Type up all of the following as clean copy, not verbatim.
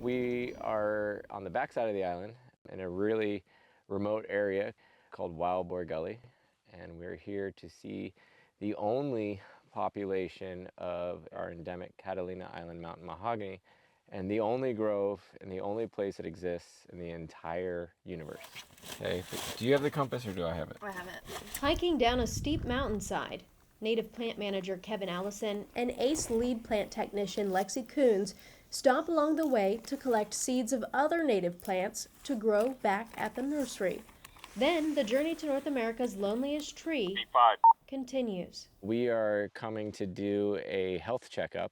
We are on the backside of the island in a really remote area called Wild Boar Gully, and we're here to see the only population of our endemic Catalina Island Mountain Mahogany, and the only grove and the only place it exists in the entire universe. Okay, do you have the compass or do I have it? I have it. Hiking down a steep mountainside, native plant manager Kevin Allison and ace lead plant technician Lexi Coons stop along the way to collect seeds of other native plants to grow back at the nursery. Then the journey to North America's loneliest tree continues. We are coming to do a health checkup.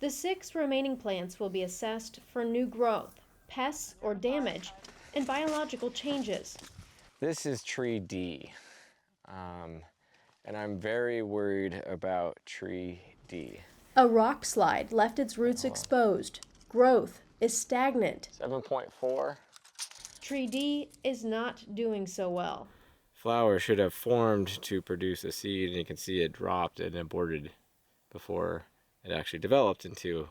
The 6 remaining plants will be assessed for new growth, pests or damage, and biological changes. This is tree D, and I'm very worried about tree D. A rock slide left its roots exposed. Growth is stagnant. 7.4. Tree D is not doing so well. Flower should have formed to produce a seed, and you can see it dropped and aborted before it actually developed into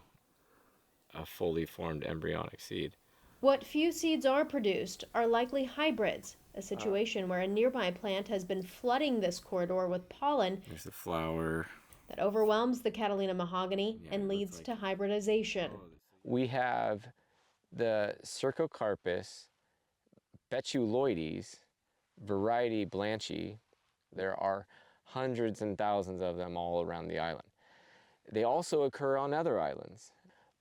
a fully formed embryonic seed. What few seeds are produced are likely hybrids, a situation where a nearby plant has been flooding this corridor with pollen. There's the flower. That overwhelms the Catalina mahogany and leads to hybridization. We have the Cercocarpus betuloides variety Blanchii. There are hundreds and thousands of them all around the island. They also occur on other islands.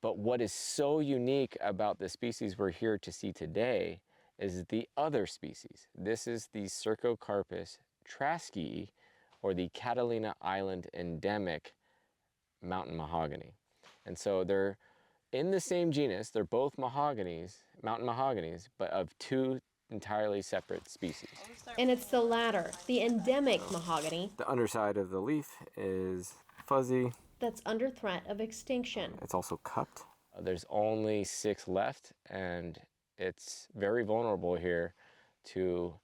But what is so unique about the species we're here to see today is the other species. This is the Cercocarpus traskii, or the Catalina Island endemic mountain mahogany. And so they're in the same genus. They're both mahoganies, mountain mahoganies, but of 2 entirely separate species. And it's the latter, the endemic mahogany, The underside of the leaf is fuzzy. that's under threat of extinction. It's also cupped. There's only 6 left, and it's very vulnerable here to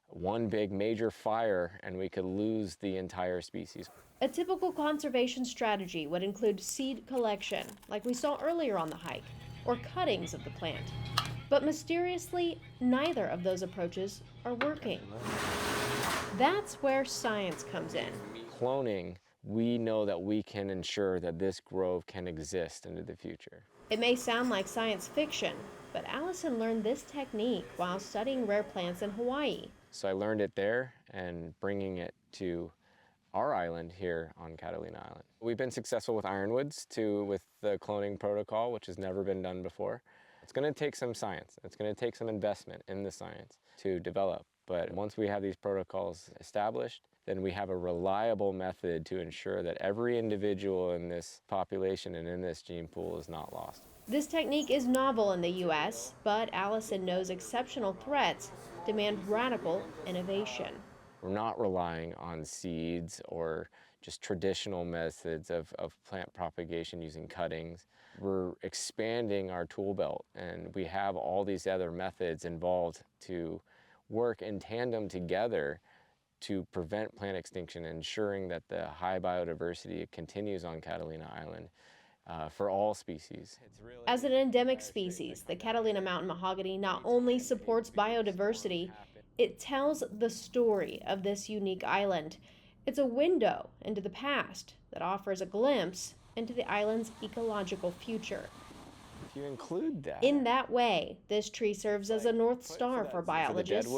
one big major fire, and we could lose the entire species. A typical conservation strategy would include seed collection, like we saw earlier on the hike, or cuttings of the plant. But mysteriously, neither of those approaches are working. That's where science comes in. Cloning, we know that we can ensure that this grove can exist into the future. It may sound like science fiction, but Allison learned this technique while studying rare plants in Hawaii. So I learned it there and bringing it to our island here on Catalina Island. We've been successful with ironwoods with the cloning protocol, which has never been done before. It's going to take some science. It's going to take some investment in the science to develop. But once we have these protocols established, then we have a reliable method to ensure that every individual in this population and in this gene pool is not lost. This technique is novel in the U.S., but Allison knows exceptional threats demand radical innovation. We're not relying on seeds or just traditional methods of plant propagation using cuttings. We're expanding our tool belt, and we have all these other methods involved to work in tandem together to prevent plant extinction, ensuring that the high biodiversity continues on Catalina Island for all species. As an endemic species, the Catalina mountain mahogany not only supports biodiversity, it tells the story of this unique island. It's a window into the past that offers a glimpse into the island's ecological future. If you include that. In that way, this tree serves as a North Star for biologists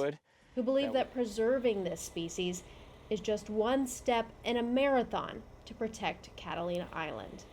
who believe that preserving this species is just one step in a marathon to protect Catalina Island.